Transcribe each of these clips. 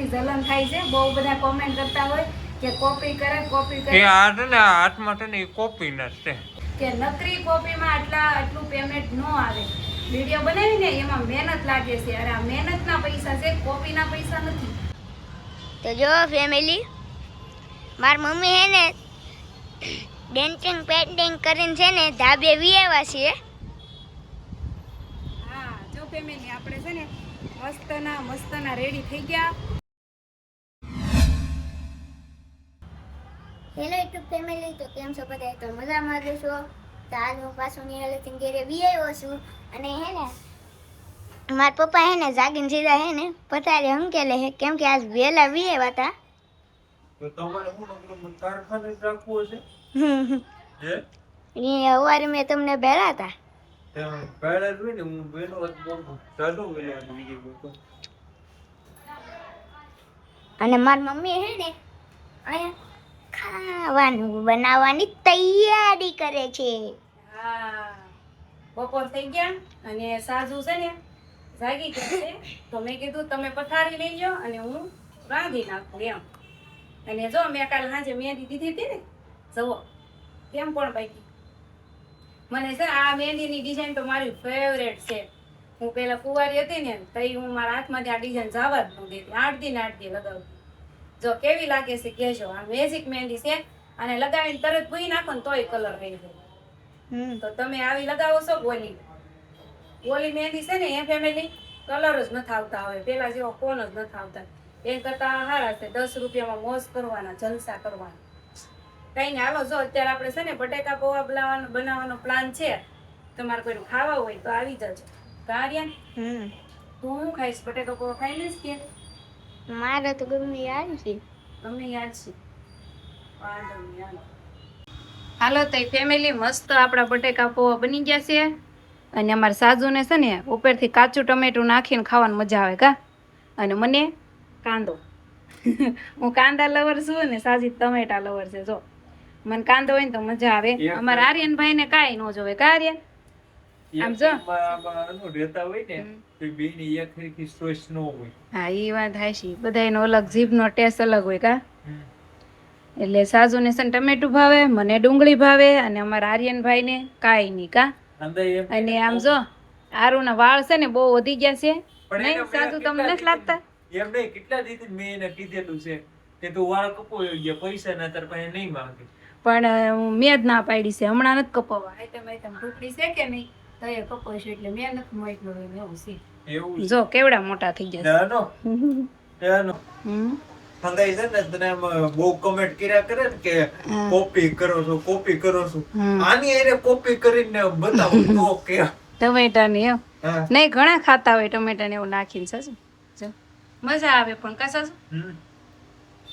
વાતની જલન થાય છે. બહુ બધા કોમેન્ટ કરતા હોય કે કોપી કરે એ આ છે ને હાથમાં છે ને એ કોપી ના છે કે નકરી કોપીમાં આટલું પેમેન્ટ ન આવે. વિડીયો બનાવીને એમાં મહેનત લાગે છે. અરે આ મહેનતના પૈસા છે, કોપીના પૈસા નથી. તો જો ફેમિલી, મારી મમ્મી હે ને ડેન્ટિંગ પેન્ટિંગ કરીને છે ને ધાબે વિયાવા છે. હા જો ફેમિલી, આપણે છે ને મસ્તના રેડી થઈ ગયા. હેલો યુટ્યુબ ફેમિલી, તો કેમ છો બધા? તો મજામાં જ છો? તો આજ હું પાછું નિહાળથી ઘેરે વિયાવ્યો છું. અને હે ને મારા પપ્પા હે ને જાગીને સીધા હે ને પથારી હંકેલે હે, કેમ કે આજ વહેલા વિયાવા હતા. તો તમારે હું કારખાને જ રાખવું હશે હે? એ અવારે મેં તમને બેડા હતા. પહેલા જોઈ ને હું બેનો ચાલુ વેલા અને મારી મમ્મી હે ને અહીંયા ખાવાનું બનાવવાની તૈયારી કરે છે. હા, બપોર થઈ ગયા અને સાજુ છે ને જાગી ગયા છે. તો મેં કીધું તમે પથારી લઈ જાઓ અને હું રાંધી નાખું એમ. અને જો મેં કાલે સાંજે મહેંદી દીધી હતી ને, જુઓ કેમ પણ બાકી. મને છે આ મહેંદીની ડિઝાઇન તો મારી ફેવરેટ છે. હું પેલા કુંવારી હતી ને તો હું મારા હાથમાંથી આ ડિઝાઇન જવા જ ન દેતી. 8 દી લગાવતી. જો કેવી લાગે છે કહેજો. આ મેજિક મહેંદી છે અને લગાવીને તરત ભૂઈ નાખો ને તોય કલર રહી જાય. તો તમે આવી લગાવો છો ઓલી મહેંદી છે ને એ ફેમિલી કલર જ નથી આવતા હવે, પેલા જેવો કોન જ નથી આવતા. એ કરતા સારા છે. 10 રૂપિયામાં મોજ કરવાના, જલસા કરવાના. કઈ ને હાલો, જો અત્યારે આપણે છે ને બટેકા પૌવા બનાવવાનો પ્લાન છે. તમારે કોઈનું ખાવા હોય તો આવી જજો. કાર્યા તું હું ખાઈશ? બટેકા પૌવા ખાઈ લઈશ કે? મારે તો ગમે યાદ છે. તમને યાદ છે? વાંધો નહીં, હાલો. હાલો તો ફેમિલી, મસ્ત આપણા બટેકા પૌવા બની ગયા છે. અને અમારા સાજુને છે ને ઉપરથી કાચું ટમેટું નાખીને ખાવાની મજા આવે કા. અને મને કાંદો હું કાંદા લવર છું ને સાજી ટમેટા લવર છે. જો મને કાંદો હોય ને તો મજા આવે. અમારા આર્યનભાઈ ને કાંઈ ન જોવે. કાર્ય આમ જો રહેતા હોય ને તો બેની એક હરખી ચોઈસ ન હોય. હા, એ વાત હાચી. બધાયનો અલગ જીભનો ટેસ્ટ અલગ હોય કા. એટલે સાજુને છે ને ટમેટું ભાવે, મને ડુંગળી ભાવે અને અમારા આર્યનભાઈ ને કાંઈ નહીં કા. અને આમ જો આરુના વાળ છે ને બહુ વધી ગયા છે. નહીં સાજુ, તમને નથી લાગતા? એમ નહીં, કેટલા દીધી મેં એને કીધેલું છે કે તું વાળ કપો ગયા, પૈસા ના તાર પાસે નહીં માંગે. પણ મેં જ ના પાડી છે, હમણાં નથી કપાવવા. તમે ઢોકળી છે કે નહીં તો એ કપાવશું, એટલે મેં નથી મોકલું. એવું છે. એવું જો કેવડા મોટા થઈ ગયા છે. હંગાઈ છે ને તને બહુ કમેન્ટ કર્યા કરે ને કે કોપી કરો છો. આની એને કોપી કરીને બતાવું તો કે ટમેટા ની એમ નહીં, ઘણા ખાતા હોય ટમેટા ને એવું નાખીને. સાચું જો મજા આવે. પણ કસા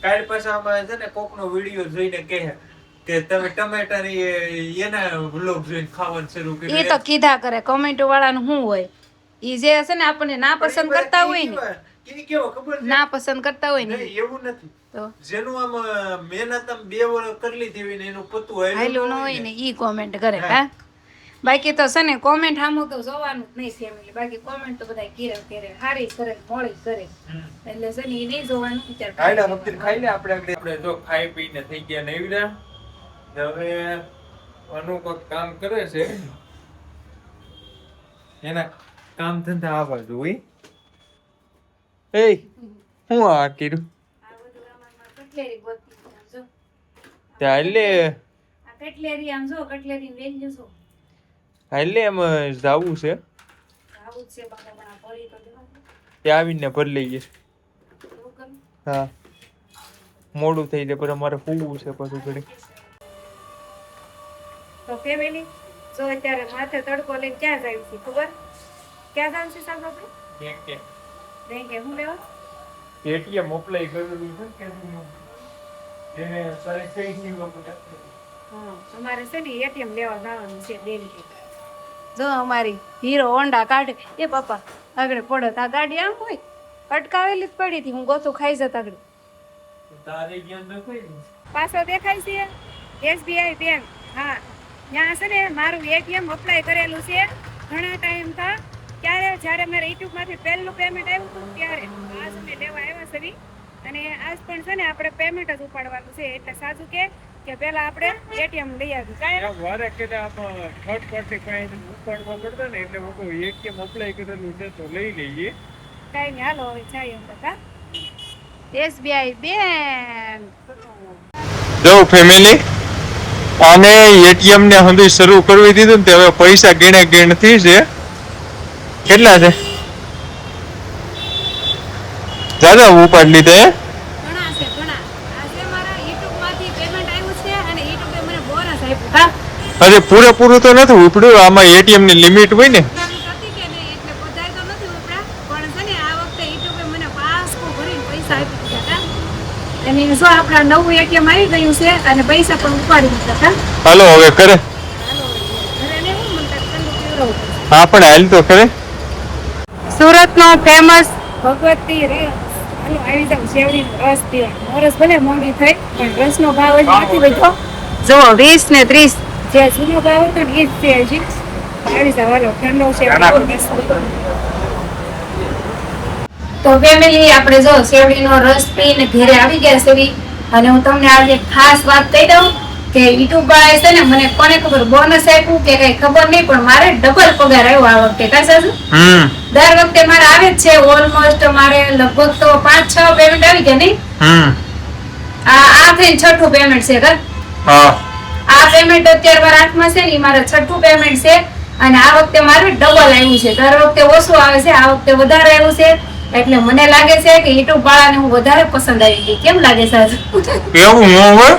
કાલ પાછા આમાં છે ને કોકનો વિડીયો જોઈને કહે કે તમે ટમેટા ની એના વ્લોગ જોઈને ખાવાનું શરૂ કર્યું. એ તો કીધા કરે કમેન્ટો વાળાનું શું હોય. ઈ જે છે ને આપણને ના પસંદ કરતા હોય ને, ના પસંદ કરતા હોય ને એવું નથી. તો જેનું આમ મહેનત આમ 2 વર્ષ કરી લીધી હોય ને એનું પતું હાલ્યું ન હોય ને ઈ કોમેન્ટ કરે. હા, બાકી તો છે ને કોમેન્ટ સામું તો જોવાનું જ નહીં ફેમિલી. બાકી કોમેન્ટ તો બધા કરે હારી કરે, મોળી કરે. એટલે છે ને ઈ નહીં જોવાનું. ખાઈ લે આપણે જો ખાઈ પીને થઈ ગયા નહીરા. હવે અનુ કોઈ કામ કરે છે, એના કામ ધંધા આવવા જોઈએ. એ હું આ કર્યું કટલેરી ગોતી જો. ચાલે આ કટલેરી આમ જો, કટલેરી વેલ્યુ જો. હાલે એમ જાવું છે. આવું જ છે બાપા, પણ આ ભરી તો દેવા. તે આવીને ભરી લઈએ. હા, મોડું થઈ જાય, પણ અમારે પૂવું છે પાછું ઘડી. તો ફેમિલી જો અત્યારે માથે તડકો લઈને ક્યાં જાય છે ખબર? ક્યાં જાવ છે સાહેબ આપણે? બેંકે હું લેવા? એટીએમ અપ્લાય કરેલું છે કે એને સારી થઈ ગઈ વખત. હા, અમારે છે ને એટીએમ લેવા જવાનું છે બેંકે. જો અમારી હીરો હોન્ડા કાઢે. એ પપ્પા આગળ પડત આ ગાડી આમ હોય અટકાવેલી જ પડી હતી. હું ગોથું ખાઈ જતા આગળ. તારે જ્ઞાન નથી. પાછો દેખાય છે એસબીઆઈ બેંક. હા, ત્યાં છે ને મારું એટીએમ અપ્લાય કરેલું છે ઘણા ટાઈમ થા. ત્યારે જ્યારે મારે યુટ્યુબ માંથી પહેલું પેમેન્ટ આવ્યું હતું ત્યારે આ સમય લેવા આવ્યા છે. અને આજ પણ છે ને આપણે પેમેન્ટ જ ઉપાડવાનું છે એટલે સાચું કે પેલા આપણે એટીએમ લઈ આવી કાંઈ વારે કે થર્ડ પાર્ટી પાસે ઉપાડવા પડતા ને એટલે હું એટીએમ અપ્લાય કરેલું છે તો લઈ લઈએ. કાંઈ નહીં હાલો હવે જઈએ અંદર કા એસબીઆઈ બેંક. જો ફેમિલી આને એટીએમ ને હંધી શરૂ કરવી દીધું ને હવે પૈસા ગીણ થી છે. કેટલા છે દાદા ઉપાડ લીધા ઘણા છે ઘણા. આજે મારા YouTube માંથી પેમેન્ટ આવ્યું છે અને YouTube એ મને બોનસ આપ્યું કા. અરે પૂરેપૂરું તો નથી ઉપડ્યું. આમાં એટીએમ ની લિમિટ હોય ને હતી કે નહીં એટલે બધાય તો નથી ઉપડ્યા પણ છે ને આ વખતે YouTube એ મને પાસકો ભરીને પૈસા આપી દીધા કા. અને જો આપણા નવું એટીએમ આવી ગયું છે અને પૈસા પણ ઉપાડી દીધા કા. હાલો હવે કરે ઘરે ને હું મને ઠંડુ પીવડાવું. હા પણ હાલ તો કરે. સુરતનો ફેમસ ભગવતી રસ. હાલો આવી જાવ શેવડીનો રસ પીવા. રસ ભલે મોંઘી થઈ પણ રસનો ભાવ જ નથી વધ્યો. જો 20 ને 30 જે જૂનો ભાવ હતો ને એ જ છે હજી. આવી જાવ હાલો ઠંડો છે. તો ફેમિલી આપણે જો શેવડીનો રસ પીને ઘરે આવી ગયા છે અને હું તમને આજે ખાસ વાત કહી દઉં કે યુટ્યુબ વાળાએ છે ને મને કોને ખબર બોનસ આપ્યું કે કઈ ખબર નહીં પણ મારે ડબલ પગાર આવ્યો આ વખતે કા સાસુ. દર વખતે મારે આવે જ છે ઓલમોસ્ટ મારે લગભગ તો 5-6 પેમેન્ટ આવી ગયા નહીં. આ થઈને છઠ્ઠું પેમેન્ટ છે કા. આ પેમેન્ટ અત્યારે મારા હાથમાં છે ને મારે છઠ્ઠું પેમેન્ટ છે અને આ વખતે મારે ડબલ આવ્યું છે. દર વખતે ઓછું આવે છે આ વખતે વધારે આવ્યું છે એટલે મને લાગે છે કે યુટ્યુબ વાળાને હું વધારે પસંદ આવી ગઈ. કેમ લાગે સાસુ? એવું ન હોય.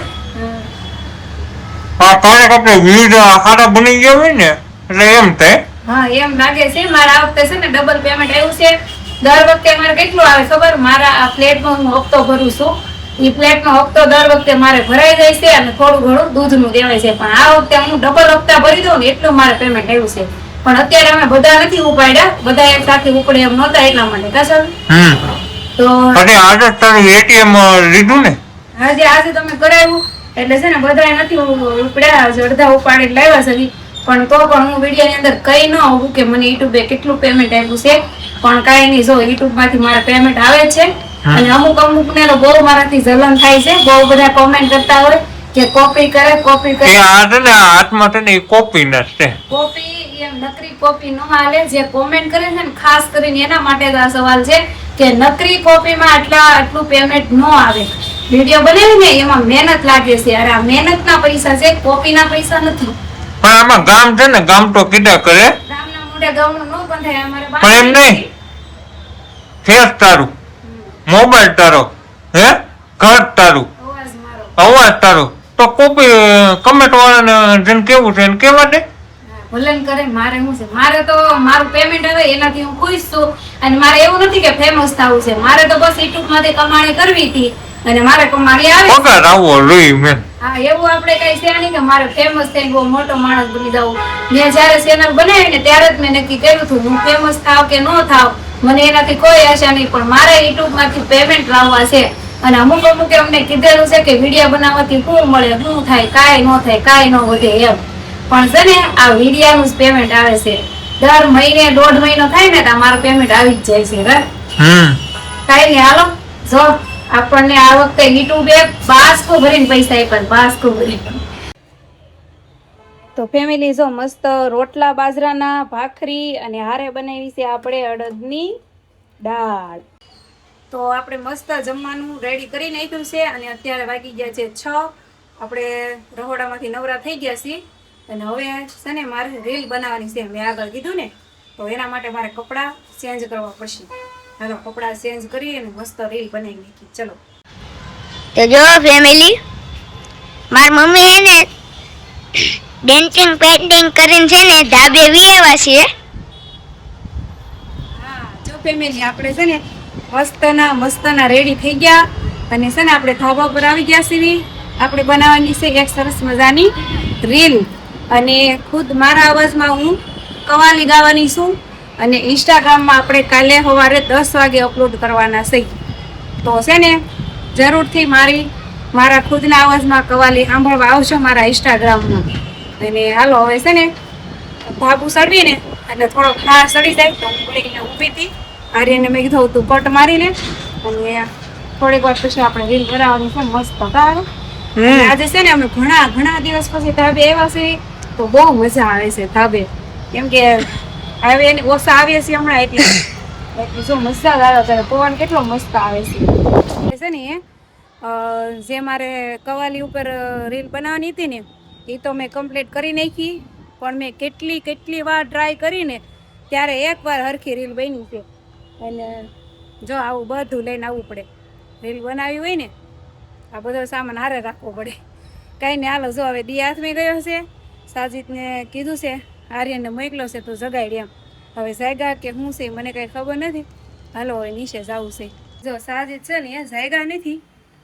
હા કારણ કે આપણે વિડીયો સારા બની ગયા હોય ને એટલે એમ થાય. હા એમ લાગે છે. મારા આ વખતે છે ને ડબલ પેમેન્ટ આવ્યું છે. દર વખતે મારે કેટલું આવે ખબર? મારા આ ફ્લેટનો હું હપ્તો ભરું છું. એ ફ્લેટનો હપ્તો દર વખતે મારે ભરાઈ જાય છે અને થોડું ઘણું દૂધનું દેવાય છે પણ આ વખતે હું ડબલ હપ્તા ભરી દઉં ને એટલું મારે પેમેન્ટ આવ્યું છે. પણ અત્યારે અમે બધા નથી ઉપાડ્યા. બધા એક સાથે ઉપડે એમ નહોતા એટલા માટે કા સર? તો આજે તારું એટીએમ લીધું ને આજે તમે કરાવ્યું એટલે છે ને બધાય નથી ઉપડ્યા. અડધા ઉપાડી લાવ્યા છે પણ તો પણ હું વિડીયો ની અંદર કઈ ન આવું કે મને યુટ્યુબે કેટલું પેમેન્ટ આપ્યું છે પણ કાંઈ નહીં. જો યુટ્યુબ માંથી મારા પેમેન્ટ આવે છે અને અમુક ને બહુ મારાથી જલન થાય છે. બહુ બધા કોમેન્ટ કરતા હોય કે કોપી કરે હાથમાં તને કોપી નથી. કોપી એમ નકરી કોપી ન હાલે. જે કોમેન્ટ કરે છે ને ખાસ કરીને એના માટે જ આ સવાલ છે કે નકરી કોપીમાં આટલું પેમેન્ટ ન આવે. વિડીયો બનાવી ને એમાં મહેનત લાગે છે. અરે આ મહેનતના પૈસા છે કોપીના પૈસા નથી. પણ આમાં ગામ છે ને ગામ તો કીધા કરે. ગામના મોઢે ગામનું ન બંધાય. અમારે પણ એમ નહીં ફેસ તારું મોબાઈલ તારો હે ઘર તારું અવાજ મારો અવાજ તારો તો કોપી કમેન્ટ વાળાને જેને કેવું છે એને કેવા દે. ભલે ને કરે મારે શું છે? મારે તો મારું પેમેન્ટ આવે એનાથી હું ખુશ છું અને મારે એવું નથી કે ફેમસ થવું છે. મારે તો બસ યુટ્યુબ માંથી કમાણી કરવી હતી અને મારે કમાણી આવે પગાર આવવો જોઈએ મેં. હા એવું આપણે કઈ છે નહીં કે મારે ફેમસ થઈને બહુ મોટો માણસ બની જવું. મેં જયારે ચેનલ બનાવી ને ત્યારે જ મેં નક્કી કર્યું હતું હું ફેમસ થાવ કે ન થાવ મને એનાથી કોઈ આશા નહીં પણ મારે યુટ્યુબ માંથી પેમેન્ટ લાવવા છે. અને અમુક અમને કીધેલું છે કે વિડીયો બનાવવાથી શું મળે શું થાય કાંઈ ન થાય કાંઈ ન વધે એમ પણ છે ને આ વિડીયાનું જ પેમેન્ટ આવે છે. દર મહિને 1.5 મહિનો થાય ને તો મારું પેમેન્ટ આવી જ જાય છે. કાંઈ નહીં હાલો જો આપણને આ વખતે યુટ્યુબે બાસ્કો ભરીને પૈસા આપ્યા. બાસ્કો ભરીને તો ફેમિલી જો મસ્ત રોટલા બાજરાના ભાખરી અને હારે બનાવી છે આપણે અડદની દાળ. તો આપણે મસ્ત જમવાનું રેડી કરી નાખ્યું છે અને અત્યારે વાગી ગયા છે 6. આપણે રહોડામાંથી નવરા થઈ ગયા છીએ અને હવે છે ને મારે રીલ બનાવવાની છે. મેં આગળ કીધું ને તો એના માટે મારે કપડાં ચેન્જ કરવા પડશે. હાલો કપડાં ચેન્જ કરી અને મસ્ત રીલ બનાવી નાખી. ચલો તો જો ફેમિલી મારી મમ્મી હે ને ડેન્ટિંગ પેઇન્ટિંગ કરીને છે ને ધાબે વિયેવા છે. હા જો ફેમિલી આપણે છે ને મસ્તના રેડી થઈ ગયા અને છે ને આપણે ધાબા પર આવી ગયા છીએ. આપણે બનાવવાની છે એક સરસ મજાની રીલ અને ખુદ મારા અવાજમાં હું કવાલી ગાવાની છું અને ઇન્સ્ટાગ્રામમાં આપણે કાલે સવારે 10 વાગે અપલોડ કરવાના છે. તો છે ને જરૂરથી મારા ખુદના અવાજમાં કવાલી સાંભળવા આવશો મારા ઇન્સ્ટાગ્રામમાં. અને હાલો હવે છે ને ધાબુ સળવીને એટલે થોડો ખાસ સડી જાય તો હું ઊભી હતી. આર્યને મેં કીધું તું કટ મારીને અને થોડીક વાર પછી આપણે રીલ બનાવવાની છે મસ્ત આવે. આજે છે ને અમે ઘણા દિવસ પછી ધાબે આવ્યા છે તો બહુ મજા આવે છે ધાબે. કેમ કે ઓછા આવીએ છીએ હમણાં એટલે જો મજા આવે ત્યારે પવન કેટલો મસ્ત આવે છે ને જે મારે કવાલી ઉપર રીલ બનાવવાની હતી ને એ તો મેં કમ્પ્લીટ કરી નાખી. પણ મેં કેટલી વાર ટ્રાય કરીને ત્યારે એકવાર હરખી રીલ બની છે. અને જો આવું બધું લઈને આવવું પડે. રીલ બનાવી હોય ને આ બધો સામાન હારે રાખવો પડે. કાંઈ નહીં હાલો જો હવે દી હાથમાં ગયો છે. સાજીદને કીધું છે આર્યનને મોકલો છે તો જગાડી એમ. હવે જાગ્યા કે શું છે મને કાંઈ ખબર નથી. હાલો હવે નીચે જવું છે. જો સાજીદ છે ને એ જાગ્યા નથી.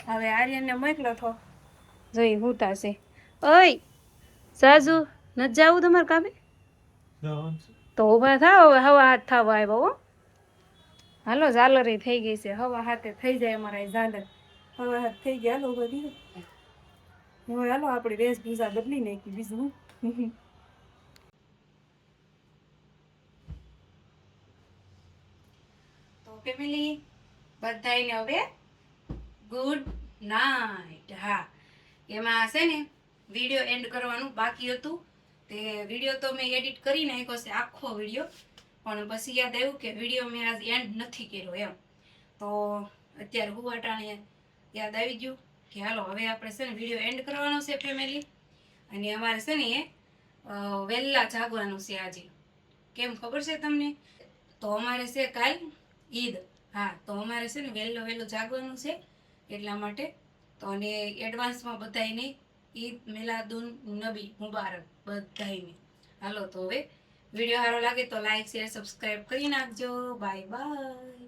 હવે આર્યનને મોકલો તો જોઈ હુતા છે. ઓય સાજુ નથી જાવું તમારે કામે? તો ઊભા થાવ હવે હવા હાથ થવા આવ્યો હો. હાલો ઝાલરી થઈ ગઈ છે. હવા હાથે થઈ જાય અમારા ઝાલર. હવા હાથ થઈ ગયા. હાલો બધી હવે હાલો આપણી વેશભૂષા બદલી નાખી બીજું. તો ફેમિલી બધાને હવે ગુડ નાઇટ. હા એમાં છે ને વિડીયો એન્ડ કરવાનું બાકી હતું. તે વિડીયો તો મેં એડિટ કરી નાખ્યો છે આખો વિડીયો. પણ પછી યાદ આવ્યું કે વિડીયો મેં આજ એન્ડ નથી કર્યો એમ. તો અત્યારે હુવાટાણે યાદ આવી ગયું કે હાલો હવે આપણે છે ને વિડીયો એન્ડ કરવાનો છે ફેમિલી. અને અમારે છે ને વહેલા જાગવાનું છે આજે. કેમ ખબર છે તમને? તો અમારે છે કાલ ઈદ. હા તો અમારે છે ને વહેલું જાગવાનું છે એટલા માટે. તો અને એડવાન્સમાં બધાને ઈદ મિલાદુન નબી મુબારક બધાને. હાલો તો હવે વિડીયો સારો લાગે તો લાઈક શેર સબસ્ક્રાઈબ કરી નાખજો. Bye bye.